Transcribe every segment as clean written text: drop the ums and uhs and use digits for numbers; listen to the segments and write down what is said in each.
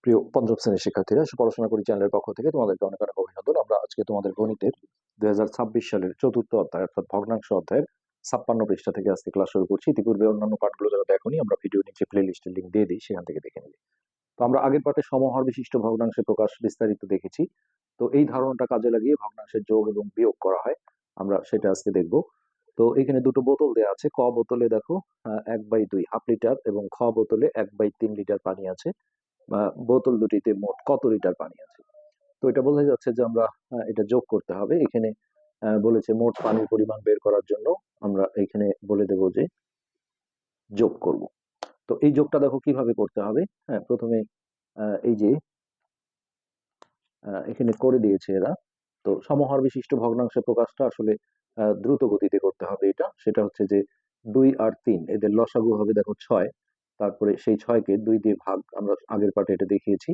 প্রিয় পঞ্চম শ্রেণীর শিক্ষার্থীরা, পড়াশোনা করি চ্যানেলের পক্ষ থেকে তোমাদেরকে অনেক অনেক অভিনন্দন। আমরা আজকে তোমাদের গণিতের 2026 সালের চতুর্থ অধ্যায় অর্থাৎ ভগ্নাংশ অধ্যায়ের 56 পৃষ্ঠা থেকে আজকে ক্লাস শুরু করছি। ইতিপূর্বে অন্যান্য পাঠগুলো যারা দেখোনি, আমরা ভিডিও নিচে প্লে লিস্টের লিঙ্ক দিয়ে দিই, সেখান থেকে দেখে নিবে। তো আমরা আগের পাঠে সমহর বিশিষ্ট ভগ্নাংশের প্রকাশ বিস্তারিত দেখেছি। তো এই ধারণাটা কাজে লাগিয়ে ভগ্নাংশের যোগ এবং বিয়োগ করা হয়, আমরা সেটা আজকে দেখব। তো এখানে দুটো বোতল দেওয়া আছে। ক বোতলে দেখো 1/2 হাফ লিটার এবং খ বোতলে 1/3 লিটার পানি আছে। বোতল দুটিতে মোট কত লিটার পানি আছে। তো এটা বোঝা যাচ্ছে যে আমরা এটা যোগ করতে হবে। এখানে বলেছে মোট পানির পরিমাণ বের করার জন্য আমরা এখানে বলে দেব যে যোগ করব। তো এই যোগটা দেখো কিভাবে করতে হবে। হ্যাঁ, প্রথমে এই যে এখানে করে দিয়েছে এরা। তো সমহর বিশিষ্ট ভগ্নাংশের প্রকাশটা আসলে দ্রুত গতিতে করতে হবে। এটা সেটা হচ্ছে যে 2 আর 3 এদের লসাগু হবে দেখো 6। তারপরে সেই 6কে 2 দিয়ে ভাগ, আমরা আগের পাঠে এটা দেখিয়েছি।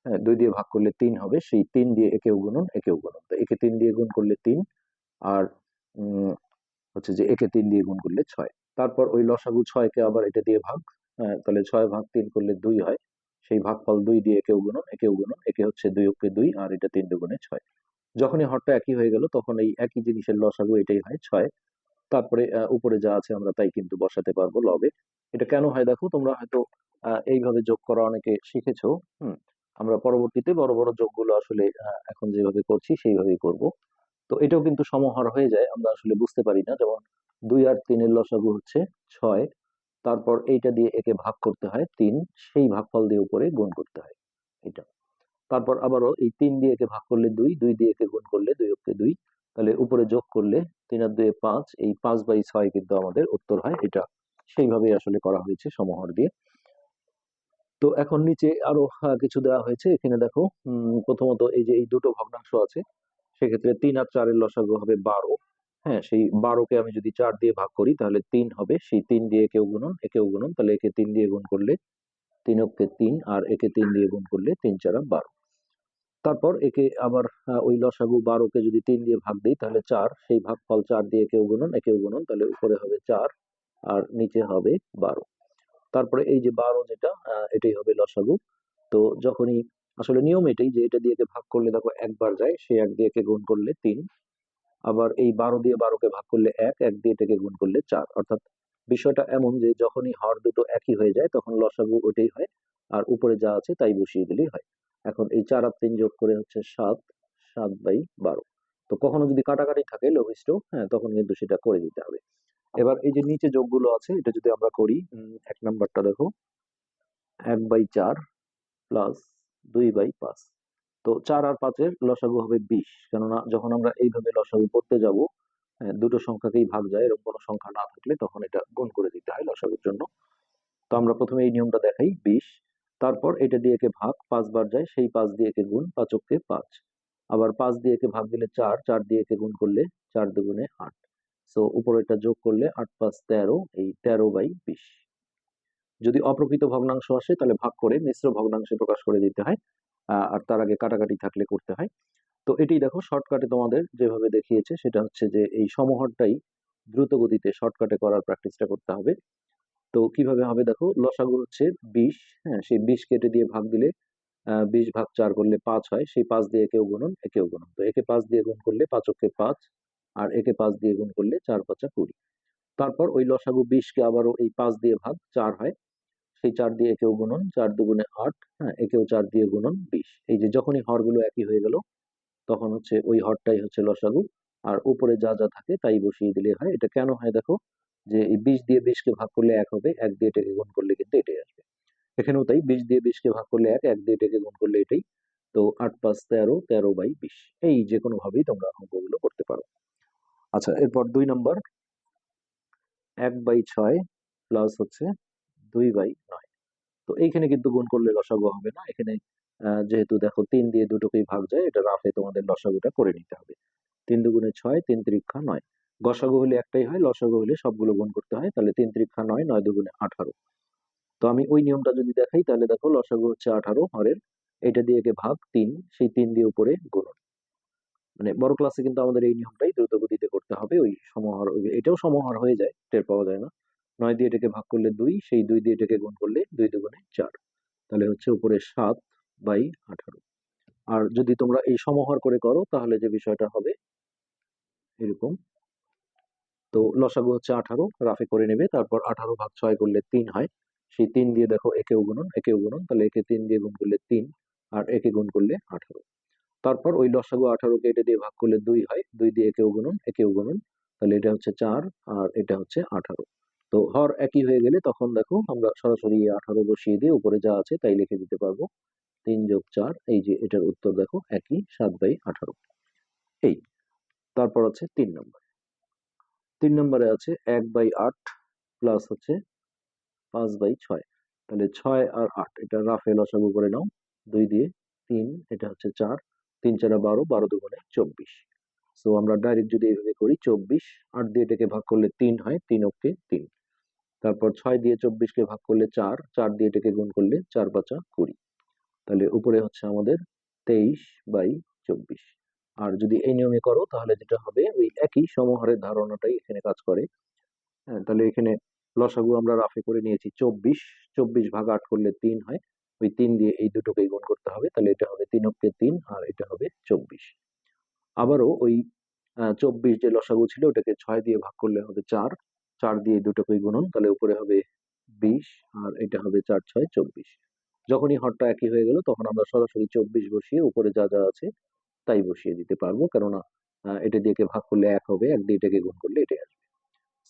হ্যাঁ, 2 দিয়ে ভাগ করলে 3 হবে, সেই 3 দিয়ে একেও গুণন একেও গুণন। তো একে 3 দিয়ে গুণ করলে 3, আর হচ্ছে যে একে 3 দিয়ে গুণ করলে 6। তারপর ওই লসাগু 6কে আবার এটা দিয়ে ভাগ। হ্যাঁ, তাহলে 6 ভাগ 3 করলে 2 হয়, সেই ভাগফল 2 দিয়ে একেও গুণন একেও গুণন। একে হচ্ছে 2 অক্ষে 2 আর এটা 3 দুগুণে 6। যখনই হরটা একই হয়ে গেল তখন এই একই জিনিসের লসাগু এটাই হয় 6। তারপরে উপরে যা আছে আমরা তাই কিন্তু বসাতে পারবো লবে। এটা কেন হয় দেখো, তোমরা হয়তো এইভাবে যোগ করা অনেকে শিখেছো। হুম, আমরা পরবর্তীতে বড় বড় যোগগুলো আসলে এখন যেভাবে করছি সেইভাবেই করব। তো এটাও কিন্তু সমহর হয়ে যায়, আমরা আসলে বুঝতে পারি না। যেমন 2 আর 3 এর লসাগু হচ্ছে 6, তারপর এইটা দিয়ে একে ভাগ করতে হয় 3, সেই ভাগফল দিয়ে উপরে গুণ করতে হয় এটা। তারপর আবারও এই 3 দিয়ে একে ভাগ করলে 2, 2 দিয়ে একে গুণ করলে 2 অক্ষে 2, তাহলে উপরে যোগ করলে 3 আর 2 5, এই 5/6 কিন্তু আমাদের উত্তর হয়। এটা সেইভাবেই আসলে করা হয়েছে সমহর দিয়ে। তো এখন নিচে আরো কিছু দেওয়া হয়েছে। এখানে দেখো প্রথমত এই যে এই দুটো ভগ্নাংশ আছে, সেক্ষেত্রে 3 আর 4 এর লসাগু হবে 12। হ্যাঁ, সেই 12কে আমি যদি 4 দিয়ে ভাগ করি তাহলে 3 হবে, সেই 3 দিয়ে একেও গুণন একেও গুণন। তাহলে একে 3 দিয়ে গুণ করলে 3 অক্ষে 3, আর একে 3 দিয়ে গুণ করলে 3 4 12। তারপর একে আবার ওই লসাগু 12কে যদি 3 দিয়ে ভাগ দিই তাহলে 4, সেই ভাগফল 4 দিয়ে একেও গুণন একেও গুণন। তাহলে উপরে হবে 4 আর নিচে হবে 12। তারপরে এই যে 12 যেটা, এটাই হবে লসাগু। তো যখনই আসলে নিয়ম এটাই যে এটা দিয়ে একে ভাগ করলে দেখো একবার যায়, সে 1 দিয়ে একে গুণ করলে 3। আবার এই 12 দিয়ে 12কে ভাগ করলে 1, 1 দিয়ে এটাকে গুণ করলে 4। অর্থাৎ বিষয়টা এমন যে যখনই হর দুটো একই হয়ে যায় তখন লসাগু ওটাই হয়, আর উপরে যা আছে তাই বসিয়ে দিলেই হয়। এখন এই 4 আর 3 যোগ করে হচ্ছে 7, 7/12। তো কখনো যদি কাটাকাটি থাকে লঘিষ্ঠ, হ্যাঁ, তখন কিন্তু সেটা করে দিতে হবে। এবার এই যে নিচে যোগগুলো আছে এটা যদি আমরা করি, 1 নাম্বারটা দেখো 1/4 প্লাস 2/5। তো 4 আর 5 এর লসাগু হবে 20, কেননা যখন আমরা এইভাবে লসাগু করতে যাব, দুটো সংখ্যাকেই ভাগ যায়, এরকম কোনো সংখ্যা না থাকলে তখন এটা গুণ করে দিতে হয় লসাগুর জন্য। তো আমরা প্রথমে এই নিয়মটা দেখাই 20। তারপর এটা দিয়ে একে ভাগ 5 বার যায়, সেই 5 দিয়ে একে গুণ, 5 অক্ষে 5। আবার 5 দিয়ে একে ভাগ দিলে 4, 4 দিয়ে একে গুণ করলে 4 দুগুণে 8। সো উপরে এটা যোগ করলে 8 5 13, এই 13/20। যদি অপ্রকৃত ভগ্নাংশ আসে তাহলে ভাগ করে মিশ্র ভগ্নাংশে প্রকাশ করে দিতে হয়, আর তার আগে কাটাকাটি থাকলে করতে হয়। তো এটি দেখো শর্টকাটে তোমাদের যেভাবে দেখিয়েছে, সেটা হচ্ছে যে এই সমহরটাই দ্রুত গতিতে শর্টকাটে করার প্র্যাকটিসটা করতে হবে। তো কিভাবে হবে দেখো, লসাগু হচ্ছে 20। হ্যাঁ, সেই 20 কেটে দিয়ে ভাগ দিলে 20 ভাগ 4 করলে 5 হয়, সেই 5 দিয়ে একেও গুণন একেও গুণন। তো একে 5 দিয়ে গুণ করলে 5 অক্ষে 5, আর একে 5 দিয়ে গুণ করলে 4 5 20। তারপর ওই লসাগু 20কে আবারও এই 5 দিয়ে ভাগ 4 হয়, সেই 4 দিয়ে একেও গুণন, 4 দুগুণে 8। হ্যাঁ, একেও 4 দিয়ে গুণন 20। এই যে যখনই হরগুলো একই হয়ে গেল তখন হচ্ছে ওই হরটাই হচ্ছে লসাগু, আর উপরে যা যা থাকে তাই বসিয়ে দিলে হয়। এটা কেন হয় দেখো, যে এই 20 দিয়ে 20কে ভাগ করলে 1 হবে, 1 দিয়ে এটাকে গুণ করলে কিন্তু এটাই আসবে। এখানেও তাই, 20 দিয়ে 20কে ভাগ করলে 1, 1 দিয়ে এটাকে গুণ করলে এটাই। তো 8 5 13, 13/20। এই যে কোনো ভাবেই তোমরা অঙ্কগুলো করতে পারো। আচ্ছা, এরপর 2 নম্বর 1/6 প্লাস হচ্ছে 2/9। তো এইখানে কিন্তু গুণ করলে লসাগু হবে না। এখানে যেহেতু দেখো 3 দিয়ে দুটোকেই ভাগ যায়, এটা রাফে তোমাদের লসাগুটা করে নিতে হবে। 3 দুগুণে 6, 3 তিরিক্ষা 9। গসাগু হলে একটাই হয়, লসাগু হলে সবগুলো গুণ করতে হয়। তাহলে 3 তিরিক্ষা 9, 9 দুগুণে 18। তো আমি ওই নিয়মটা যদি দেখাই তাহলে দেখো লসাগু হচ্ছে 18 হরের, এটা দিয়ে একে ভাগ 3, সেই 3 দিয়ে উপরে গুণন। মানে বড় ক্লাসে কিন্তু আমাদের এই নিয়মটাই দ্রুত গতিতে করতে হবে। ওই সমহর এটাও সমহর হয়ে যায়, টের পাওয়া যায় না। 9 দিয়ে এটাকে ভাগ করলে 2, সেই 2 দিয়ে এটাকে গুণ করলে 2 দুগুণে 4। তাহলে হচ্ছে উপরে 7 বাই 18। আর যদি তোমরা এই সমহর করে করো তাহলে যে বিষয়টা হবে এরকম। তো লসাগু হচ্ছে 18, রাফে করে নেবে, তারপর 18 ভাগ 6 করলে 3 হয়, সেই 3 দিয়ে দেখো একেও গুণন একেও গুণন, তাহলে একে 3 দিয়ে গুণ করলে 3, আর একে গুণ করলে 18। তারপর ওই লসাগু 18কে এটা দিয়ে ভাগ করলে 2 হয়, 2 দিয়ে একেও গুণন একেও গুণন, তাহলে এটা হচ্ছে 4 আর এটা হচ্ছে 18। তো হর একই হয়ে গেলে তখন দেখো আমরা সরাসরি 18 বসিয়ে দিয়ে উপরে যা আছে তাই লিখে দিতে পারবো। 3 যোগ 4, এই যে এটার উত্তর দেখো একই, 7/18। এই তারপর আছে 3 নম্বর। 3 নম্বরে আছে 1/8 প্লাস হচ্ছে 5/6। তাহলে 6 আর 8 এটা রাফে লসাগু করে নাও, 2 দিয়ে 3, এটা হচ্ছে 4, 3 4 12, 12 দুগুণে 24। সো আমরা ডাইরেক্ট যদি এইভাবে করি 24, 8 দিয়ে এটাকে ভাগ করলে 3 হয়, 3 অক্ষে 3। তারপর 6 দিয়ে 24কে ভাগ করলে 4, 4 দিয়ে এটাকে গুণ করলে 4 5 20। তাহলে উপরে হচ্ছে আমাদের 23/24। আর যদি এই নিয়মে করো তাহলে যেটা হবে ওই একই সমহারের ধারণাটাই এখানে কাজ করে। হ্যাঁ, তাহলে এখানে লসাগু আমরা রাফে করে নিয়েছি 24, 24 ভাগ 8 করলে 3 হয়, ওই 3 দিয়ে এই দুটোকেই গুণ করতে হবে, তাহলে এটা হবে 3 অক্ষে 3 আর এটা হবে 24। আবারও ওই 24 যে লসাগু ছিল ওটাকে 6 দিয়ে ভাগ করলে হবে 4, 4 দিয়ে এই দুটোকেই গুণন, তাহলে উপরে হবে 20 আর এটা হবে 4 6 24। যখনই হরটা একই হয়ে গেল তখন আমরা সরাসরি 24 বসিয়ে উপরে যা যা আছে তাই বসিয়ে দিতে পারবো, কেননা এটা দিয়ে ভাগ করলে 1 হবে, 1 দিয়ে এটাকে গুণ করলে এটাই আসবে।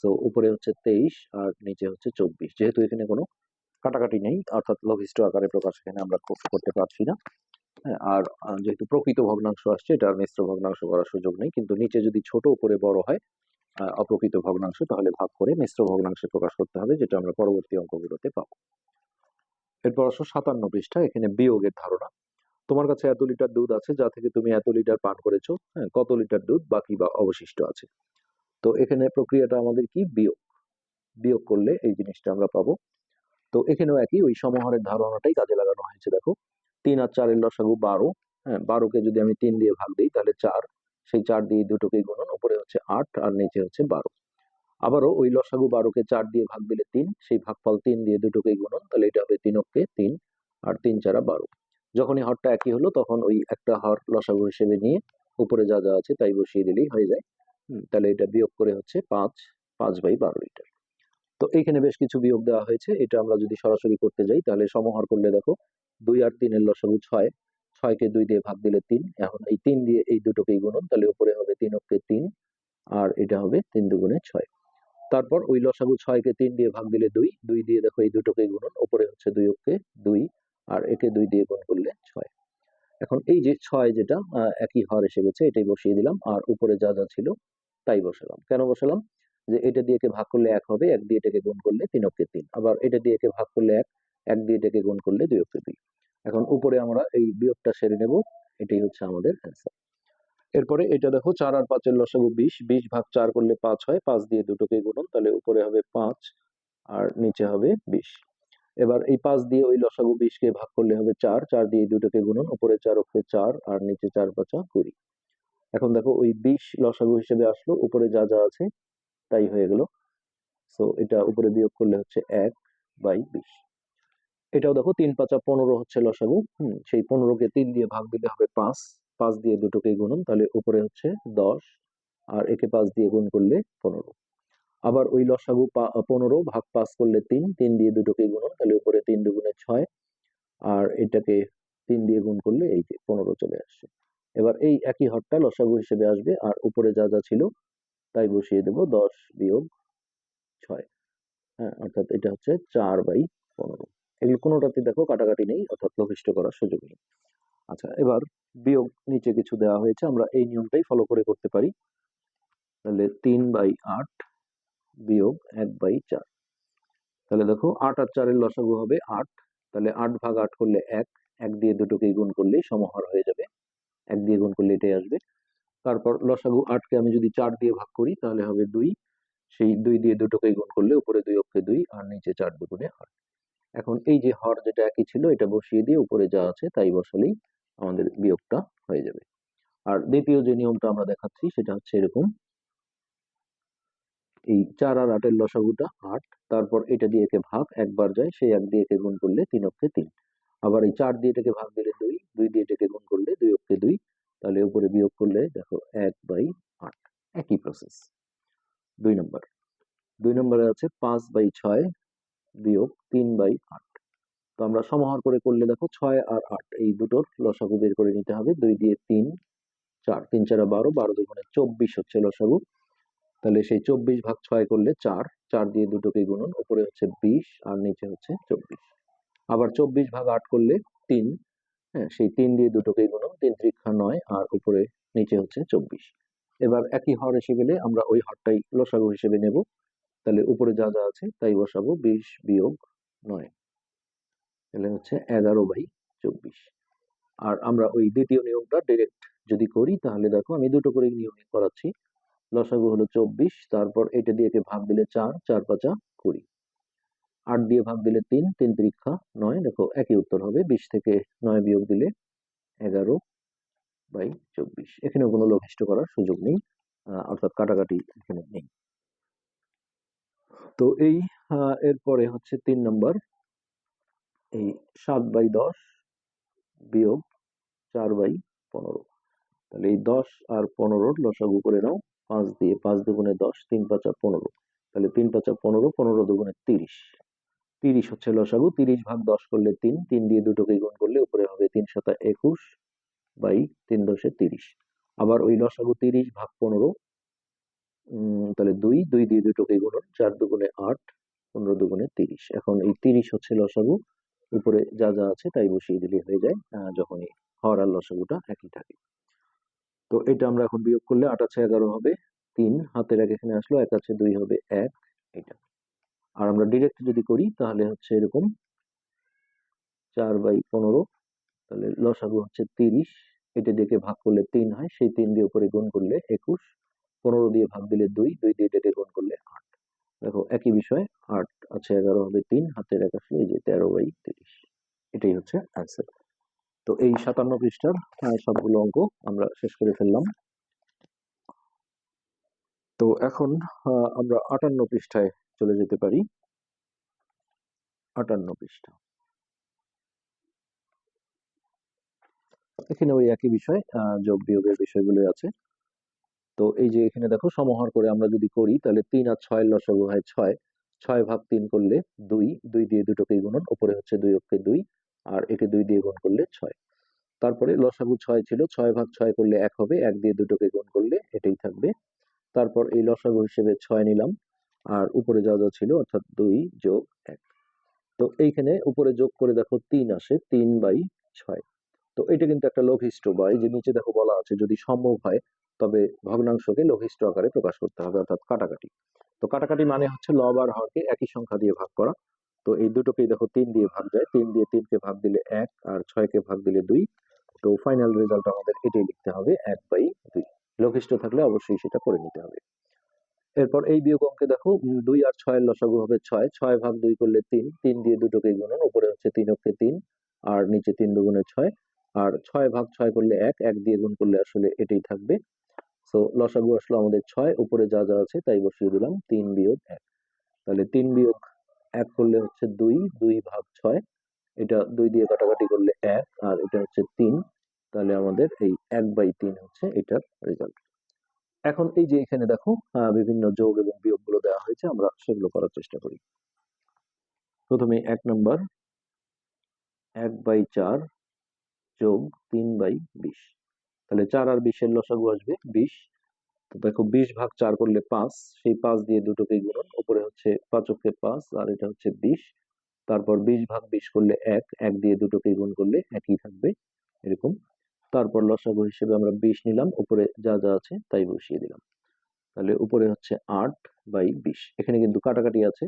সো উপরে হচ্ছে 23 আর নিচে হচ্ছে 24, যেহেতু এখানে কোনো কাটাকাটি নেই অর্থাৎ লঘিষ্ঠ আকারে প্রকাশ এখানে আমরা করতে পারছি না। হ্যাঁ, আর যেহেতু প্রকৃত ভগ্নাংশ আসছে এটা আর মিশ্র ভগ্নাংশ করার সুযোগ নেই, কিন্তু নিচে যদি ছোট উপরে বড় হয় অপ্রকৃত ভগ্নাংশ, তাহলে ভাগ করে মিশ্র ভগ্নাংশে প্রকাশ করতে হবে, যেটা আমরা পরবর্তী অঙ্কগুলোতে পাবো। এরপর আসো 57 পৃষ্ঠা, এখানে বিয়োগের ধারণা। তোমার কাছে এত লিটার দুধ আছে যা থেকে তুমি এত লিটার পান করেছো, হ্যাঁ, কত লিটার দুধ বাকি বা অবশিষ্ট আছে। তো এখানে প্রক্রিয়াটা আমাদের কি, বিয়োগ। বিয়োগ করলে এই জিনিসটা আমরা পাবো। তো এখানেও একই ওই সমহারের ধারণাটাই কাজে লাগানো হয়েছে। দেখো 3 আর 4 এর লসাগু 12, হ্যাঁ, 12কে যদি আমি 3 দিয়ে ভাগ দিই তাহলে 4, সেই 4 দিয়ে দুটোকে গুণন, উপরে হচ্ছে 8 আর নিচে হচ্ছে 12। আবারও ওই লসাগু 12কে 4 দিয়ে ভাগ দিলে 3, সেই ভাগফল 3 দিয়ে দুটোকে গুণন, তাহলে এটা হবে 3 অক্ষে 3 আর 3 4 12। যখনই হরটা একই হলো তখন ওই একটা হর লসাগু হিসেবে নিয়ে উপরে যা যা আছে তাই বসিয়ে দিলেই হয়ে যায়। তাহলে এটা বিয়োগ করে হচ্ছে 5, 5/12 লিটার। তো এইখানে বেশ কিছু বিয়োগ দেওয়া হয়েছে, এটা আমরা যদি সরাসরি করতে যাই তাহলে সমহর করলে দেখো 2 আর 3 এর লসাগু 6, 6কে 2 দিয়ে ভাগ দিলে 3, এখন এই 3 দিয়ে এই দুটোকেই গুণন, তাহলে উপরে হবে 3 অক্ষে 3 আর এটা হবে 3 দুগুণে 6। তারপর ওই লসাগু 6কে 3 দিয়ে ভাগ দিলে 2, 2 দিয়ে দেখো এই দুটোকেই গুণন, উপরে হচ্ছে 2 অক্ষে 2 আর একে 2 দিয়ে গুণ করলে 6। এখন এই যে 6 যেটা একই হর এসে গেছে এটাই বসিয়ে দিলাম, আর উপরে যা যা ছিল তাই বসালাম। কেন বসালাম? যে এটা দিয়ে ভাগ করলে 1 হবে, 1 দিয়ে এটাকে গুণ করলে 3 অক্ষে 3, আবার এটা দিয়ে ভাগ করলে 1, 1 দিয়ে এটাকে গুণ করলে 2 অক্ষে 2। এখন উপরে আমরা এই বিয়োগটা সেরে নেব, এটাই হচ্ছে আমাদের অ্যান্সার। এরপরে এটা দেখো 4 আর 5 এর লসাগু 20, 20 ভাগ 4 করলে 5 হয়, 5 দিয়ে দুটোকে গুণন, তাহলে উপরে হবে 5 আর নিচে হবে 20। এবার এই 5 দিয়ে ওই লসাগু 20কে ভাগ করলে হবে 4, 4 দিয়ে দুটোকে গুণন, উপরে 4 অক্ষে 4 আর নিচে 4 5 20। এখন দেখো ওই 20 লসাগু হিসেবে আসলো, উপরে যা যা আছে তাই হয়ে গেল। সো এটা উপরে বিয়োগ করলে হচ্ছে 1/20। এটাও দেখো 3 5 15 হচ্ছে লসাগু, সেই 15কে 3 দিয়ে ভাগ দিলে হবে 5, 5 দিয়ে দুটোকে গুণন, তাহলে উপরে হচ্ছে 10 আর একে 5 দিয়ে গুণ করলে 15। আবার ওই লসাগু 15 ভাগ 5 করলে 3, 3 দিয়ে দুটোকে গুণন, তাহলে উপরে 3 দুগুণে 6 আর এটাকে 3 দিয়ে গুণ করলে এই যে 15 চলে আসছে। এবার এই একই হরটা লসাগু হিসেবে আসবে আর উপরে যা যা ছিল তাই বসিয়ে দেব, 10 বিয়োগ 6, হ্যাঁ, অর্থাৎ এটা হচ্ছে 4/15। এগুলো কোনোটাতে দেখো কাটাকাটি নেই, অর্থাৎ লঘিষ্ঠ করার সুযোগ নেই। আচ্ছা, এবার বিয়োগ নিচে কিছু দেওয়া হয়েছে, আমরা এই নিয়মটাই ফলো করে করতে পারি। তাহলে 3/8 বিয়োগ 1/4। তাহলে দেখো 8 আর 4 এর লসাগু হবে 8, তাহলে 8 ভাগ 8 করলে 1, 1 দিয়ে দুটোকেই গুণ করলেই সমহর হয়ে যাবে, 1 দিয়ে গুণ করলে এটাই আসবে। তারপর লসাগু 8কে আমি যদি 4 দিয়ে ভাগ করি তাহলে হবে 2, সেই 2 দিয়ে দুটোকেই গুণ করলে উপরে 2 অক্ষে 2 আর নিচে 4 দুগুণে 8। এখন এই যে হর যেটা একই ছিল এটা বসিয়ে দিয়ে উপরে যা আছে তাই বসালেই আমাদের বিয়োগটা হয়ে যাবে। আর দ্বিতীয় যে নিয়মটা আমরা দেখাচ্ছি সেটা হচ্ছে এরকম, এই 4 আর 8 এর লসাগুটা 8, তারপর এটা দিয়ে ভাগ একবার যায়, সেই 1 দিয়ে গুণ করলে 3 অক্ষে 3, আবার এই 4 দিয়ে এটাকে ভাগ দিলে 2, 2 দিয়ে এটাকে গুণ করলে 2 অক্ষে 2, তাহলে উপরে বিয়োগ করলে দেখো 1/8। একই প্রসেস। 2 নম্বর। 2 নম্বরে আছে 5/6 বিয়োগ 3/8। তো আমরা সমাহার করে করলে দেখো 6 আর 8 এই দুটোর লসাগু বের করে নিতে হবে। 2 দিয়ে 3, 4, 3 4 12, 12 দুগুণে 24 হচ্ছে লসাগু। তাহলে সেই 24/6 করলে 4, 4 দিয়ে দুটোকে গুণন, উপরে হচ্ছে 20 আর নিচে হচ্ছে 24। আবার 24/8 করলে 3, হ্যাঁ সেই 3 দিয়ে দুটোকে গুণন, 3 ত্রিক্ষ্যা 9 আর উপরে নিচে হচ্ছে 24। এবার একই হর এসে গেলে আমরা ওই হরটাই লসাগু হিসেবে নেব। তাহলে উপরে যা যা আছে তাই বসাবো, 20 বিয়োগ 9, তাহলে হচ্ছে 11/24। আর আমরা ওই দ্বিতীয় নিয়মটা ডিরেক্ট যদি করি তাহলে দেখো আমি দুটো করে নিয়ম করাচ্ছি। লসাগু হলো 24, তারপর এটা দিয়ে ভাগ দিলে 4, 4 5 20, 8 দিয়ে ভাগ দিলে 3, 3 ত্রিক্ষ্যা 9, দেখো একই উত্তর হবে। 20 থেকে 9 বিয়োগ দিলে 11/24। এখানে কোনো লঘিষ্ঠ করার সুযোগ নেই, অর্থাৎ কাটাকাটি এখানে নেই। তো এই এরপরে হচ্ছে 3 নম্বর, এই 7/10 বিয়োগ 4/15। তাহলে এই 10 আর 15 লসাগু করে নাও 5 দিয়ে, 5 দুগুণে 10, 3 5 15, তাহলে 3 5 15, 15 দুগুণে 30, 30 হচ্ছে লসাগু। 30/10 করলে 3, 3 দিয়ে দুটোকে গুণ করলে উপরে হবে 3 7 21 বাই 3 10 30। আবার ওই লসাগু 30/15, তাহলে 2, 2 দিয়ে দুটোকে গুণন, 4 দুগুণে 8, 15 দুগুণে 30। এখন এই 30 হচ্ছে লসাগু, উপরে যা যা আছে তাই বসিয়ে দিলে হয়ে যায়, যখনই হর আর লসাগুটা একই থাকে। তো এটা আমরা এখন বিয়োগ করলে 8 আছে 11 হবে 3, হাতের 1 এখানে আসলো, 1 আছে 2 হবে 1, এটা। আর আমরা ডিরেক্ট যদি করি তাহলে হচ্ছে এরকম 4/15, তাহলে লসাগু হচ্ছে 30, এটা দিয়ে ভাগ করলে 3 হয়, সেই 3 দিয়ে উপরে গুণ করলে 21, 15 দিয়ে ভাগ দিলে 2, 2 দিয়ে এটাকে গুণ করলে 8। দেখো একই বিষয়, 8 আছে 11 হবে 3, হাতের 1 আসলে এই যে 13/30। এটাই হচ্ছে অ্যান্সার। তো এই 57 পৃষ্ঠার সবগুলো অঙ্ক আমরা শেষ করে ফেললাম। তো এখন আমরা 58 পৃষ্ঠায় চলে যেতে পারি। 58 পৃষ্ঠা, এখানে ওই একই বিষয়, যোগ বিয়োগের বিষয়গুলো আছে। তো এই যে এখানে দেখো সমাহার করে আমরা যদি করি তাহলে 3 আর 6 লসাগু হয় 6, 6/3 করলে 2, 2 দিয়ে দুটোকে গুণন, উপরে হচ্ছে 2 অক্ষে 2 আর একে 2 দিয়ে গুণ করলে 6। তারপরে লসাগু 6 ছিল, 6/6 করলে 1 হবে, 1 দিয়ে দুটোকে গুণ করলে এটাই থাকবে। তারপর এই লসাগু হিসেবে 6 নিলাম, আর উপরে যা যা ছিল অর্থাৎ 2 যোগ 1। তো এইখানে উপরে যোগ করে দেখো 3 আসে, 3/6। তো এটা কিন্তু একটা লঘিষ্ঠ, বা এই যে নিচে দেখো বলা আছে যদি সম্ভব হয় তবে ভগ্নাংশকে লঘিষ্ঠ আকারে প্রকাশ করতে হবে, অর্থাৎ কাটাকাটি। তো কাটাকাটি মানে হচ্ছে লব আর হরকে একই সংখ্যা দিয়ে ভাগ করা। তো এই দুটোকেই দেখো 3 দিয়ে ভাগ যায়, 3 দিয়ে 3 কে ভাগ দিলে 1 আর 6 কে ভাগ দিলে 2। তো ফাইনাল রেজাল্ট আমাদের এটাই লিখতে হবে, 1/2। লঘিষ্ঠ থাকলে অবশ্যই সেটা করে নিতে হবে। এরপর এই বিয়োগ অঙ্কে দেখো 2 আর 6 এর লসাগু হবে 6, 6/2 করলে 3, 3 দিয়ে দুটোকে গুণন, উপরে হচ্ছে 3 অক্ষে 3 আর নিচে 3 দুগুণে 6, আর 6/6 করলে 1, 1 দিয়ে গুণ করলে আসলে এটাই থাকবে। সো লসাগু আসলো আমাদের 6, উপরে যা যা আছে তাই বসিয়ে দিলাম, 3 বিয়োগ 1। তাহলে 3 বিয়োগ 1 করলে হচ্ছে 2, 2/6, এটা 2 দিয়ে কাটাকাটি করলে 1 আর এটা হচ্ছে 3, তাহলে আমাদের এই 1/3 হচ্ছে এটার রেজাল্ট। এখন এই যে এখানে দেখো বিভিন্ন যোগ এবং বিয়োগ গুলো দেওয়া হয়েছে, আমরা সেগুলো করার চেষ্টা করি। প্রথমে 1 নম্বর, 1/4 যোগ 3/20, তাহলে 4 আর 20 এর লসাগু আসবে 20। তো দেখো 20/4 করলে 5, সেই 5 দিয়ে দুটোকে গুণন, উপরে হচ্ছে 5 অক্ষে 5 আর এটা হচ্ছে 20। তারপর 20/20 করলে 1, 1 দিয়ে দুটোকে গুণ করলে একই থাকবে, এরকম। তারপর লসাগু হিসেবে আমরা 20 নিলাম, উপরে যা যা আছে তাই বসিয়ে দিলাম, তাহলে উপরে হচ্ছে 8/20। এখানে কিন্তু কাটাকাটি আছে,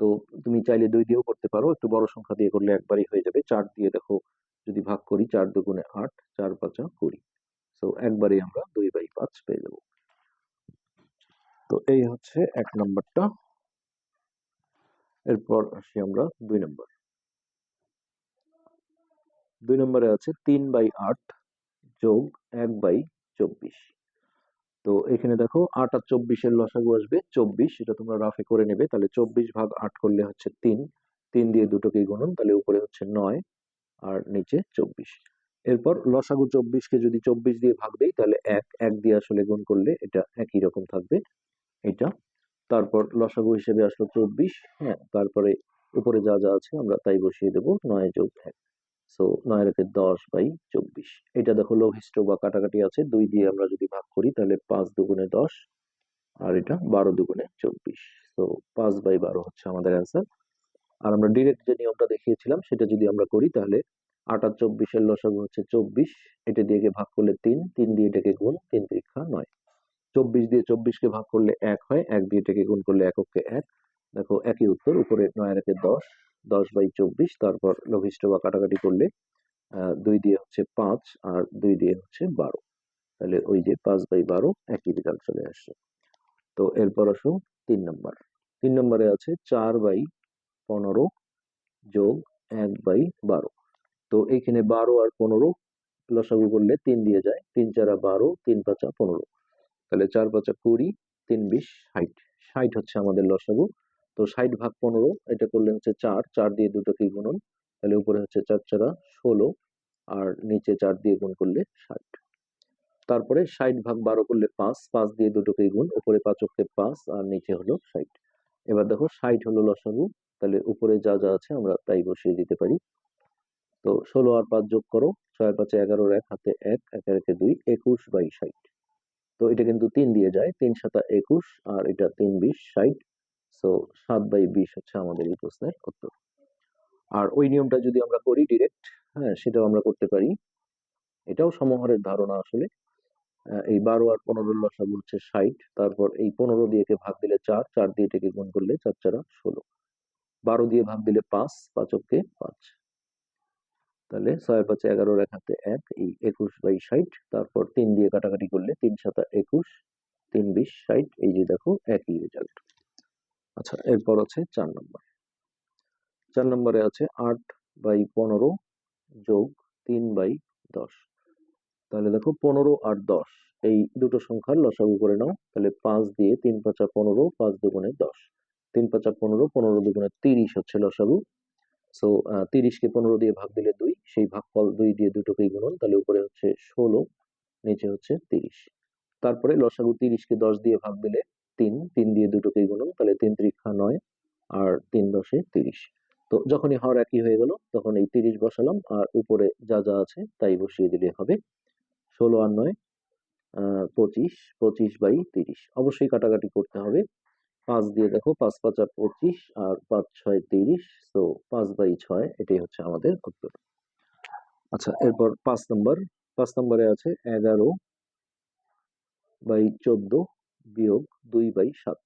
তো তুমি চাইলে 2 দিয়েও করতে পারো, একটু বড় সংখ্যা দিয়ে করলে একবারই হয়ে যাবে। 4 দিয়ে দেখো যদি ভাগ করি, 4 দুগুণে 8, 4 5 20, তো একবারেই আমরা 2/5 পেয়ে যাবো। তো এই হচ্ছে 1 নম্বরটা। এরপর আসি আমরা 2 নম্বর। 2 নম্বরে আছে 3/8 যোগ 1/24। তো এখানে দেখো 8 আর 24 এর লসাগু আসবে 24, এটা তোমরা রাফে করে নেবে। তাহলে 24/8 করলে হচ্ছে 3, 3 দিয়ে দুটোকেই গুণন, তাহলে উপরে হচ্ছে 9 আর নিচে 24। এরপর লসাগু 24 কে যদি 24 দিয়ে ভাগ দেই তাহলে 1 1 দিয়ে আসলে গুণ করলে এটা একই রকম থাকবে এটা। তারপর লসাগু হিসেবে আসলো 24, হ্যাঁ, তারপরে উপরে যা যা আছে আমরা তাই বসিয়ে দেবো, 9 যোগ 1। সো 9 এর 10/24। এটা দেখো লঘিষ্ঠ বা কাটাকাটি আছে, 2 দিয়ে আমরা যদি ভাগ করি তাহলে 5 দুগুণে 10, আর এটা 12 দুগুণে 24। তো 5/12 হচ্ছে আমাদের অ্যান্সার। আর আমরা ডিরেক্ট যে নিয়মটা দেখিয়েছিলাম সেটা যদি আমরা করি তাহলে 8 আর 24 এর লসাগু হচ্ছে 24, এটা দিয়ে ভাগ করলে 3, 3 দিয়ে এটাকে গুণ, 3 3 9। 24 দিয়ে 24 কে ভাগ করলে 1 হয়, 1 দিয়ে এটাকে গুণ করলে এককে 1। দেখো একই উত্তর, উপরে 9 এর 10, 10/24, তারপর লঘিষ্ঠ বা কাটাকাটি করলে 2 দিয়ে হচ্ছে 5 আর 2 দিয়ে হচ্ছে 12, তাহলে ওই যে 5/12 একই রেজাল্ট চলে আসছে। তো এরপর আসো 3 নম্বর। 3 নম্বরে আছে 4/15 যোগ 1/12। তো এইখানে 12 আর 15 লসাগু করলে 3 দিয়ে যায়, 3 4 12, 3 5 15, তাহলে 4 5 20, 3 20 60। 60 হচ্ছে আমাদের লসাগু। তো 60/15 এটা করলে হচ্ছে 4, 4 দিয়ে দুটোকে গুণন, তাহলে উপরে হচ্ছে 4 4 16, আর নিচে 4 দিয়ে গুণ করলে 60। তারপরে 60/12 করলে 5, 5 দিয়ে দুটোকেই গুণ, উপরে 5 অক্ষে 5 আর নিচে হলো 60। এবার দেখো 60 হলো লসাগু, তাহলে উপরে যা যা আছে আমরা তাই বসিয়ে দিতে পারি। তো 16 আর 5 যোগ করো, 6 5 11, 1 হাতে 1, 1 আর 1 2, 21/60। তো এটা কিন্তু 3 দিয়ে যায়, 3 7 21, আর এটা 3 20 60। সো 7/20 হচ্ছে আমাদের এই প্রশ্নের উত্তর। আর ওই নিয়মটা যদি আমরা করি ডিরেক্ট, হ্যাঁ, সেটাও আমরা করতে পারি। এটাও সমহরের ধারণা আসলে। এই 12 আর 15 লসাগু হচ্ছে 60, তারপর এই 15 দিয়ে একে ভাগ দিলে 4, 4 দিয়ে এটাকে গুণ করলে 4 4 16, 12 দিয়ে ভাগ দিলে 5, 5 অক্ষে 5, তাহলে 6 5 11, 1 হাতে 1, এই 21/60। তারপর 3 দিয়ে কাটাকাটি করলে 3 7 21, 3 20 60, এই যে দেখো একই রেজাল্ট। আচ্ছা, এরপর আছে 4 নম্বর। 4 নম্বরে আছে 8/15 যোগ 3/10। তাহলে দেখো 15 আর 10 এই দুটো সংখ্যার লসাগু করে নাও, তাহলে 5 দিয়ে 3 5 15, 5 দুগুণে 10, 3 5 15, 15 দুগুণে 30 হচ্ছে লসাগু। সো 30 কে 15 দিয়ে ভাগ দিলে 2, সেই ভাগফল 2 দিয়ে দুটোকেই গুণন, তাহলে উপরে হচ্ছে 16, নিচে হচ্ছে 30। তারপরে লসাগু 30 কে 10 দিয়ে ভাগ দিলে 3, 3 দিয়ে দুটোকেই গুণন, তাহলে 3 3 9, আর 3 10 30। তো যখনই হর একই হয়ে গেল তখন এই 30 বসালাম, আর উপরে যা যা আছে তাই বসিয়ে দিলে হবে। 16 আর 9 25, 25/30। অবশ্যই কাটাকাটি করতে হবে। 5 দিয়ে দেখো 5 5 আর 25, আর 5 6 30, তো 5/6 এটাই হচ্ছে আমাদের উত্তর। আচ্ছা, এরপর 5 নম্বর। 5 নম্বরে আছে 11/14 বিয়োগ 2/7।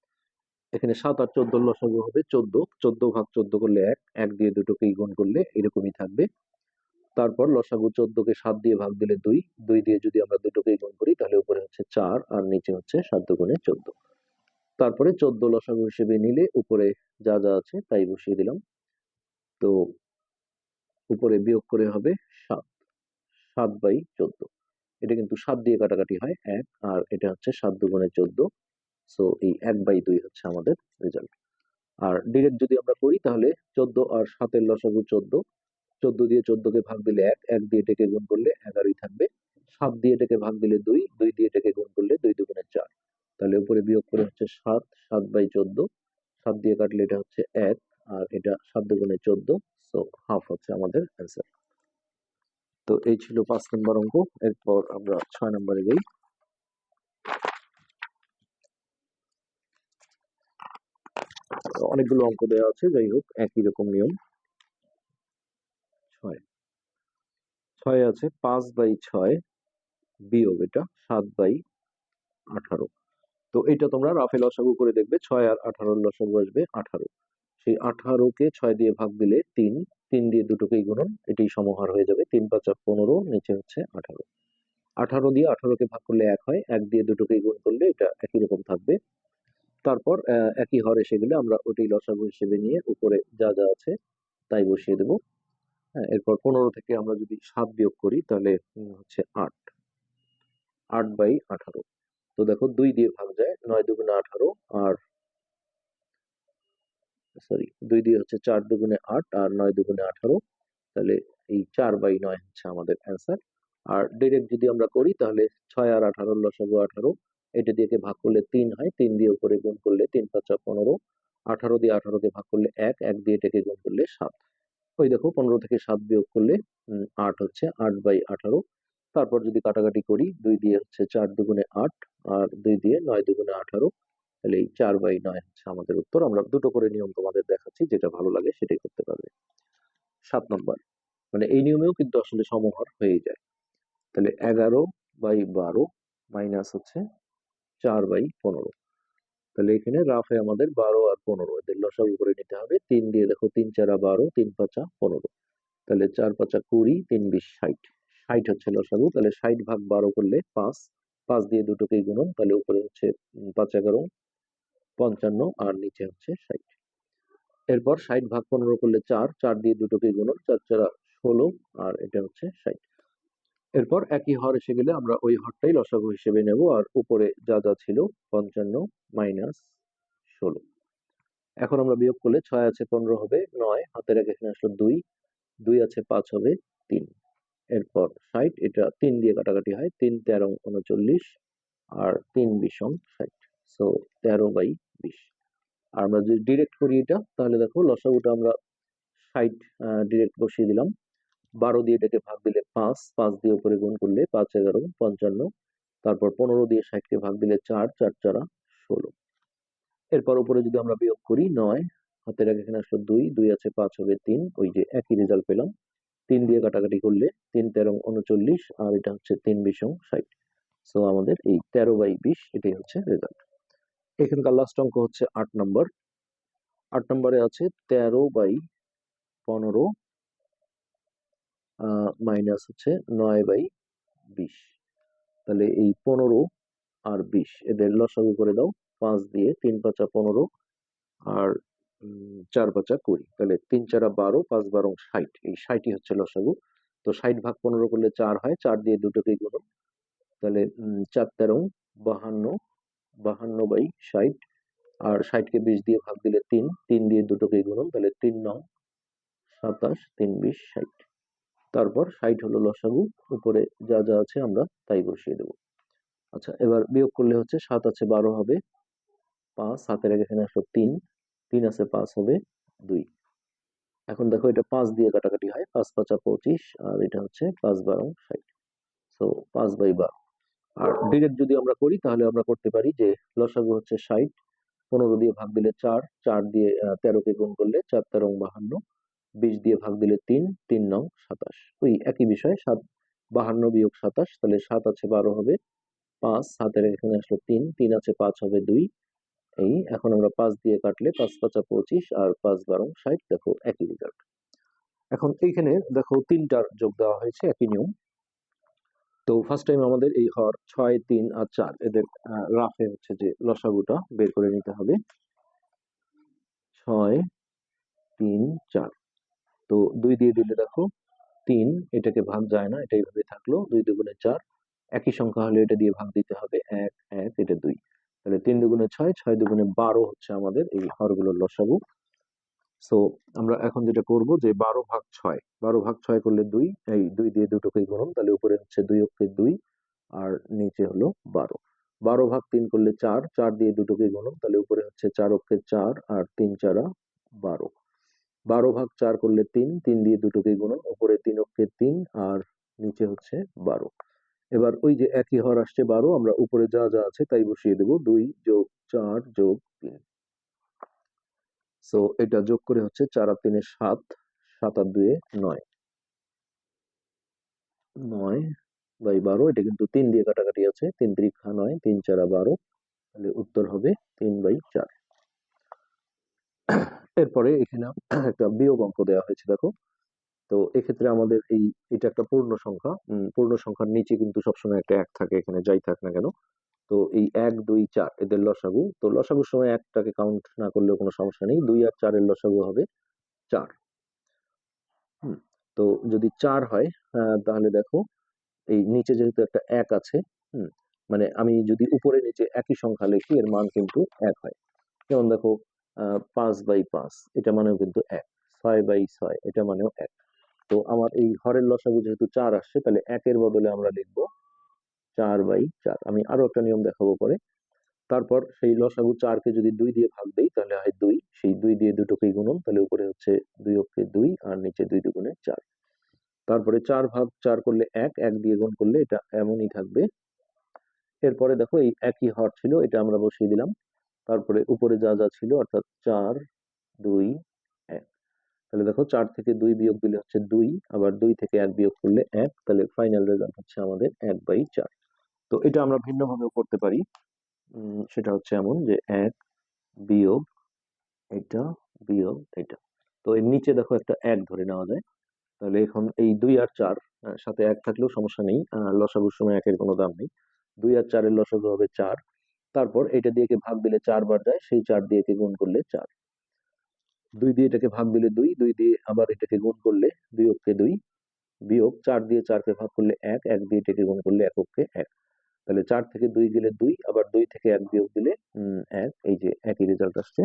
এখানে 7 আর 14 লসাগু হবে 14, 14/14 করলে 1, 1 দিয়ে দুটোকেই গুণ করলে এরকমই থাকবে। তারপর লসাগু 14 কে 7 দিয়ে ভাগ দিলে 2, 2 দিয়ে যদি আমরা দুটোকেই গুণ করি তাহলে উপরে হচ্ছে 4 আর নিচে হচ্ছে 7 দুগুণে 14। তারপরে 14 লসাগু হিসেবে নিলে উপরে যা যা আছে তাই বসিয়ে দিলাম। তো উপরে বিয়োগ করে হবে 7, 7/14। এটা কিন্তু 7 দিয়ে কাটাকাটি হয় 1, আর এটা হচ্ছে 7 দুগুণে 14। সো এই 1/2 হচ্ছে আমাদের রেজাল্ট। আর ডিরেক্ট যদি আমরা করি তাহলে 14 আর 7 এর লসাগু 14, 14 দিয়ে 14 কে ভাগ দিলে 1, 1 দিয়ে এটাকে গুণ করলে 11ই থাকবে। 7 দিয়ে এটাকে ভাগ দিলে 2, 2 দিয়ে এটাকে গুণ করলে 2 দুগুণে 4, তাহলে উপরে বিয়োগ করে হচ্ছে 7, 7/14, 7 দিয়ে কাটলে এটা হচ্ছে 1, আর এটা 7 দুগুণে 14, সো হাফ হচ্ছে আমাদের অ্যান্সার। তো এই ছিল 5 নম্বর অঙ্ক। এরপর আমরা 6 নম্বরে যাই। অনেকগুলো অঙ্ক দেওয়া আছে, যাই হোক একই রকম নিয়ম। 6 6 আছে 5/6 বিয়োগ এটা 7/18। তো এটা তোমরা রাফে লসাগু করে দেখবে, 6 আর 18 লসাগু আসবে 18। সেই 18 কে 6 দিয়ে ভাগ দিলে 3, 3 দিয়ে দুটোকেই গুণন, এটাই সমহার হয়ে যাবে। 3 5 15, নিচে হচ্ছে 18। 18 দিয়ে 18 কে ভাগ করলে 1 হয়, 1 দিয়ে দুটোকেই গুণ করলে এটা একই রকম থাকবে। তারপর একই হর এসে গেলে আমরা ওটাই লসাগু হিসেবে নিয়ে উপরে যা যা আছে তাই বসিয়ে দেবো। হ্যাঁ, এরপর 15 থেকে আমরা যদি 7 বিয়োগ করি তাহলে হচ্ছে 8, 8/18। তো দেখো 2 দিয়ে ভাগ যায়, 9 দুগুণে 18, আর সরি 2 দিয়ে হচ্ছে 4 দুগুণে 8, আর 9 দুগুণে 18, তাহলে এই 4/9 হচ্ছে আমাদের অ্যান্সার। আর ডিরেক্ট যদি আমরা করি তাহলে 6 আর 18 লসাগু 18, এটা দিয়ে ভাগ করলে 3 হয়, 3 দিয়ে উপরে গুণ করলে 3 5 15, 18 দিয়ে 18 কে ভাগ করলে 1, 1 দিয়ে এটাকে গুণ করলে 7। ওই দেখো 15 থেকে 7 বিয়োগ করলে 8 হচ্ছে, 8/18। তারপর যদি কাটাকাটি করি, 2 দিয়ে হচ্ছে 4 দুগুণে 8, আর 2 দিয়ে 9 দুগুণে 18, তাহলে এই 4/9 হচ্ছে আমাদের উত্তর। আমরা দুটো করে নিয়ম তোমাদের দেখাচ্ছি, যেটা ভালো লাগে সেটাই করতে পারবে। 7 নম্বর, মানে এই নিয়মেও কিন্তু আসলে সমহর হয়ে যায়। তাহলে 11/12 মাইনাস হচ্ছে 4/15। তাহলে এখানে রাফে আমাদের 12 আর 15 এদের লসাগু করে নিতে হবে। 3 দিয়ে দেখো, 3 4 12, 3 5 15, তাহলে 4 5 20, 3 20 60। 60 হচ্ছে লসাগু। তাহলে 60/12 করলে 5, 5 দিয়ে দুটোকেই গুণন, তাহলে উপরে হচ্ছে 5 11 55, আর নিচে হচ্ছে 60। এরপর 60/15 করলে 4, 4 দিয়ে দুটোকেই গুণন, 4 4 16, আর এটা হচ্ছে 60। এরপর একই হর এসে গেলে আমরা ওই হরটাই লসাগু হিসেবে নেব, আর উপরে যা যা ছিল 55 মাইনাস 16। এখন আমরা বিয়োগ করলে 6 আছে 15 হবে 9, হাতের এক এখানে আসলো 2, 2 আছে 5 হবে 3। এরপর 60, এটা 3 দিয়ে কাটাকাটি হয়, 3 13 39, আর 3 20 60। সো 13/20। আর আমরা যদি ডিরেক্ট করি এটা, তাহলে দেখো লসাগুটা আমরা 60 ডিরেক্ট বসিয়ে দিলাম। 12 দিয়ে এটাকে ভাগ দিলে 5, 5 দিয়ে উপরে গুণ করলে 5 11 55, তারপর 15 দিয়ে 60 কে ভাগ দিলে 4, 4 4 16। এরপর উপরে যদি আমরা বিয়োগ করি 9, হাতের এক এখানে আসলো 2, 2 আছে 5 হবে 3, ওই যে একই রেজাল্ট পেলাম। 3 দিয়ে কাটাকাটি করলে 3 13 39, আর এটা হচ্ছে 3 20 60। সো আমাদের এই 13/20 এটাই হচ্ছে রেজাল্ট। এখানকার লাস্ট অঙ্ক হচ্ছে 8 নম্বর। 8 নম্বরে আছে 13/15 মাইনাস হচ্ছে 9/20। তাহলে এই 15 আর 20 এদের লসাগু করে দাও। 5 দিয়ে 3 5 15, আর 4 5 20, তাহলে 3 4 12, 5 12 60। এই 60ই হচ্ছে লসাগু। তো 60/15 করলে 4 হয়, 4 দিয়ে দুটোকেই গুণ, তাহলে 4 13 52, 52/60, আর 60 কে 20 দিয়ে ভাগ দিলে 3, 3 দিয়ে দুটোকেই গুণন, তাহলে 3 9 27, 3 20 60। তারপর 60 হলো লসাগু, উপরে যা যা আছে আমরা তাই বসিয়ে দেবো। আচ্ছা, এবার বিয়োগ করলে হচ্ছে 7 আছে 12 হবে 5, হাতের আগে এখানে আসলো 3, 3 আছে 5 হবে 2। এখন দেখো এটা 5 দিয়ে কাটাকাটি হয়, 5 5 25, আর এটা হচ্ছে 5 12 60। সো 5/12। আর ডিরেক্ট যদি আমরা করি তাহলে আমরা করতে পারি যে লসাগু হচ্ছে 60, 15 দিয়ে ভাগ দিলে 4, 4 দিয়ে 13 কে গুণ করলে 4 13 52, 20 দিয়ে ভাগ দিলে 3, 3 9 27। ওই একই বিষয়, 7 52 বিয়োগ 27, তাহলে 7 আছে 12 হবে 5, হাতের এখানে আসলো 3, 3 আছে 5 হবে 2। এই এখন আমরা 5 দিয়ে কাটলে 5 5 25, আর 5 12 60, দেখো একই রেজাল্ট। এখন এইখানে দেখো 3টার যোগ দেওয়া হয়েছে, একই নিয়ম। তো ফার্স্ট টাইম আমাদের এই হর 6 3 আর 4 এদের রাফে হচ্ছে যে লসাগুটা বের করে নিতে হবে। 6 3 4, তো 2 দিয়ে দিলে দেখো 3, এটাকে ভাগ যায় না, এটা এইভাবে থাকলো। 2 দুগুণে 4, একই সংখ্যা হলে এটা দিয়ে ভাগ দিতে হবে 1 1, এটা 2। তাহলে 3 দুগুণে 6, 6 দুগুণে 12 হচ্ছে আমাদের এই হরগুলোর লসাগু। সো আমরা এখন যেটা করব যে 12/6, 12/6 করলে 2, এই 2 দিয়ে দুটোকেই গুণন, তাহলে উপরে হচ্ছে 2 অক্ষে 2, আর নিচে হলো 12। 12/3 করলে 4, 4 দিয়ে দুটোকেই গুণন, তাহলে উপরে হচ্ছে 4 অক্ষে 4, আর 3 4 12। 12/4 করলে 3, 3 দিয়ে দুটোকেই গুণন, উপরে 3 অক্ষে 3, আর নিচে হচ্ছে 12। এবার ওই যে একই হর আসছে 12, আমরা উপরে যা যা আছে তাই বসিয়ে দেব। 2 যোগ 4 যোগ 3। সো এটা যোগ করে হচ্ছে 4 আর 3 7, 7 আর 2 9, 9/12। এটা কিন্তু 3 দিয়ে কাটাকাটি আছে, 3 3 9, 3 4 12, তাহলে উত্তর হবে 3/4। এরপরে এখানে একটা বিয়োগ অঙ্ক দেওয়া হয়েছে দেখো। তো এক্ষেত্রে আমাদের এটা একটা পূর্ণ সংখ্যা, পূর্ণ সংখ্যার নিচে কিন্তু সবসময় একটা 1 থাকে, এখানে যাই থাক না কেন। তো এই 1 2 4 এদের লসাগু, তো লসাগুর সময় 1টাকে কাউন্ট না করলেও কোনো সমস্যা নেই। 2 আর 4 এর লসাগু হবে 4। হুম, তো যদি 4 হয়, তাহলে দেখো এই নিচে যেহেতু একটা 1 আছে, হুম, মানে আমি যদি উপরে নিচে একই সংখ্যা লিখি এর মান কিন্তু 1 হয়। যেমন দেখো 5/5, এটা মানেও কিন্তু 1, 6/6 এটা মানেও 1। তো আমার এই হরের লসাগু যেহেতু 4 আসছে, তাহলে 1 এর বদলে আমরা লিখবো 4/4। আমি আরো একটা নিয়ম দেখাবো পরে। তারপর সেই লসাগু 4 কে যদি 2 দিয়ে ভাগ দেই তাহলে হয় 2, সেই 2 দিয়ে দুটোকেই গুণন, তাহলে উপরে হচ্ছে 2 অক্ষে 2 আর নিচে 2 দুগুণে 4। তারপরে 4/4 করলে 1, 1 দিয়ে গুণ করলে এটা এমনই থাকবে। এরপরে দেখো এই একই হর ছিল, এটা আমরা বসিয়ে দিলাম। তারপরে উপরে যা যা ছিল অর্থাৎ 4, 2, 1। তাহলে দেখো 4 থেকে 2 বিয়োগ দিলে হচ্ছে 2, আবার 2 থেকে 1 বিয়োগ করলে 1, তাহলে ফাইনাল রেজাল্ট হচ্ছে আমাদের 1/4। তো এটা আমরা ভিন্নভাবেও করতে পারি। সেটা হচ্ছে এমন যে 1 বিয়োগ এটা বিয়োগ এটা। তো এর নিচে দেখো একটা 1 ধরে নেওয়া যায়। তাহলে এখন এই 2 আর 4 সাথে 1 থাকলেও সমস্যা নেই, লসাগুর সময় 1 এর কোনো দাম নেই। 2 আর 4 এর লসাগু হবে 4। তারপর এটা দিয়ে কে ভাগ দিলে 4 বার যায়, সেই 4 দিয়ে কে গুণ করলে 4। 2 দিয়ে এটাকে ভাগ দিলে 2, 2 দিয়ে আবার এটাকে গুণ করলে 2 অক্ষে 2, বিয়োগ 4 দিয়ে 4 কে ভাগ করলে 1, 1 দিয়ে এটাকে গুণ করলে 1 অক্ষে 1। তাহলে 4 থেকে 2 গেলে 2, আবার 2 থেকে 1 বিয়োগ দিলে 1, এই যে একই রেজাল্ট আসছে।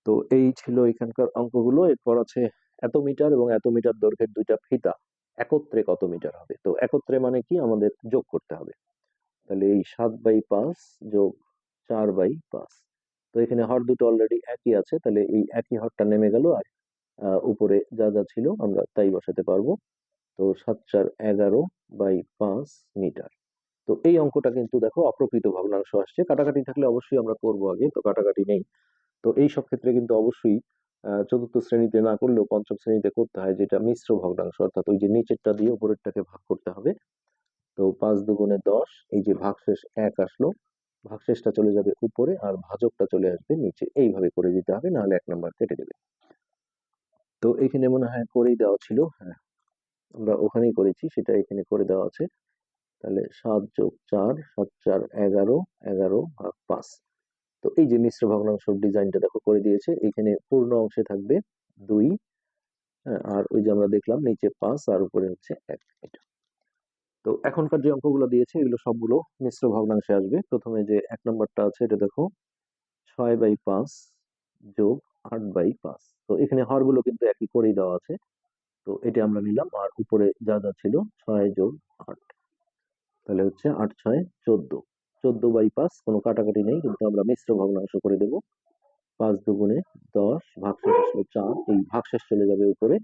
তো এই ছিল এখানকার অঙ্কগুলো। এরপর আছে এত মিটার এবং এত মিটার দৈর্ঘ্যের দুইটা ফিতা একত্রে কত মিটার হবে। তো একত্রে মানে কি, আমাদের যোগ করতে হবে। তাহলে এই 7/5 যোগ 4/5। তো এখানে হর দুটো অলরেডি একই আছে, তাহলে এই একই হরটা নেমে গেল, আর উপরে যা যা ছিল আমরা তাই বসাতে পারবো। তো 7×4 = 11/5 মিটার। তো এই অঙ্কটা কিন্তু দেখো অপ্রকৃত ভগ্নাংশ আসছে, কাটাকাটি থাকলে অবশ্যই আমরা করবো আগে, তো কাটাকাটি নেই। তো এই সব ক্ষেত্রে কিন্তু অবশ্যই চতুর্থ শ্রেণীতে না করলেও পঞ্চম শ্রেণীতে করতে হয়, যেটা মিশ্র ভগ্নাংশ, অর্থাৎ ওই যে নিচেরটা দিয়ে উপরেরটাকে ভাগ করতে হবে। তো 5 দুগুণে 10, এই যে ভাগশেষ 1 আসলো, ভাগশেষটা চলে যাবে উপরে আর ভাজকটা চলে আসবে নিচে, এইভাবে করে দিতে হবে, নাহলে 1 নাম্বার কেটে দেবে। তো এখানে মনে হয় করেই দেওয়া ছিল, হ্যাঁ আমরা ওখানেই করেছি, সেটা এখানে করে দেওয়া আছে। তাহলে 7 যোগ 4, 7×4 = 11, 11/5। তো এই যে মিশ্র ভগ্নাংশ ডিজাইনটা দেখো করে দিয়েছে, এখানে পূর্ণ অংশে থাকবে 2, হ্যাঁ, আর ওই যে আমরা দেখলাম নিচে 5 আর উপরে হচ্ছে 1, এটা। তো এখনকার যে অঙ্কগুলো দিয়েছে এগুলো সবগুলো মিশ্র ভগ্নাংশে আসবে। প্রথমে যে 1 নম্বরটা আছে এটা দেখো 6/5 যোগ 8/5। তো এখানে হরগুলো কিন্তু একই করেই দেওয়া আছে, তো এটা আমরা নিলাম, আর উপরে যা যা ছিল 6 যোগ 8, তাহলে হচ্ছে 8×6 = 14। 14/5, কোনো কাটাকাটি নেই, কিন্তু আমরা মিশ্র ভগ্নাংশ করে দেব। 5 দুগুণে 10, ভাগশেষ আসলে 4, এই ভাগশেষ চলে যাবে উপরে,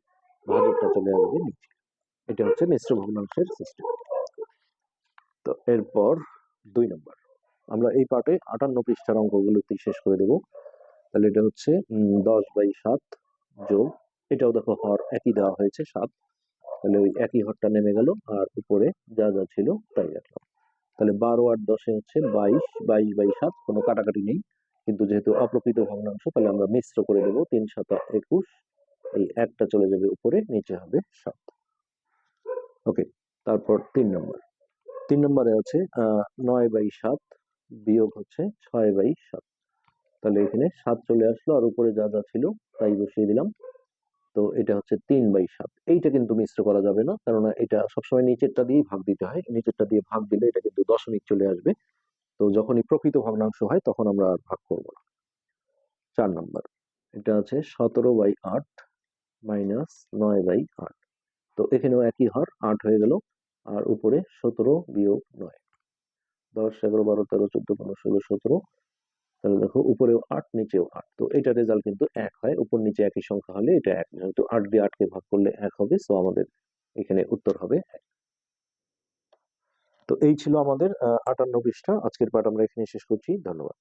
ভাজকটা চলে আসবে নিচে। এটা হচ্ছে মিশ্র ভগ্নাংশের সিস্টেম। তো এরপর 2 নম্বর, আমরা এই পার্টে 58 পৃষ্ঠার অঙ্কগুলোতেই শেষ করে দেব। তাহলে এটা হচ্ছে 10/7 যোগ, এটাও দেখো হর একই দেওয়া হয়েছে 7, তাহলে ওই একই হরটা নেমে গেল, আর উপরে যা যা ছিল তাই রাখলাম। তাহলে 12 আর 10 হচ্ছে 22, 22/7, কোনো কাটাকাটি নেই, কিন্তু যেহেতু অপ্রকৃত ভগ্নাংশ তাহলে আমরা মিশ্র করে দেবো, 3×7 = 21, এই একটা চলে যাবে উপরে, নিচে হবে 7। ওকে, তারপর 3 নম্বরে আছে 9/7 বিয়োগ হচ্ছে 6/7। তাহলে এখানে 7 চলে আসলো, আর উপরে যা যা ছিল তাই বসিয়ে দিলাম। তো এটা হচ্ছে 3/7। এইটা কিন্তু মিশ্র করা যাবে না, কেননা এটা সবসময় নিচেরটা দিয়েই ভাগ দিতে হয়, নিচেরটা দিয়ে ভাগ দিলে এটা কিন্তু দশমিক চলে আসবে। তো যখনই প্রকৃত ভগ্নাংশ হয় তখন আমরা আর ভাগ করব না। 4 নম্বর, এটা আছে 17/8 মাইনাস 9/8। তো এখানেও একই হার 8 হয়ে গেল, আর উপরে 17 বিয়োগ 9, 10, 11, 12, 13, 14, 15, 16, 17। তাহলে দেখো উপরেও 8 নিচেও 8, তো এটা রেজাল্ট কিন্তু 1 হয়, উপর নিচে একই সংখ্যা হলে এটা 1, যেহেতু 8 দিয়ে 8 কে ভাগ করলে 1 হবে, সো আমাদের এখানে উত্তর হবে 1। তো এই ছিল আমাদের 58 পৃষ্ঠা। আজকের পাঠ আমরা এখানে শেষ করছি। ধন্যবাদ।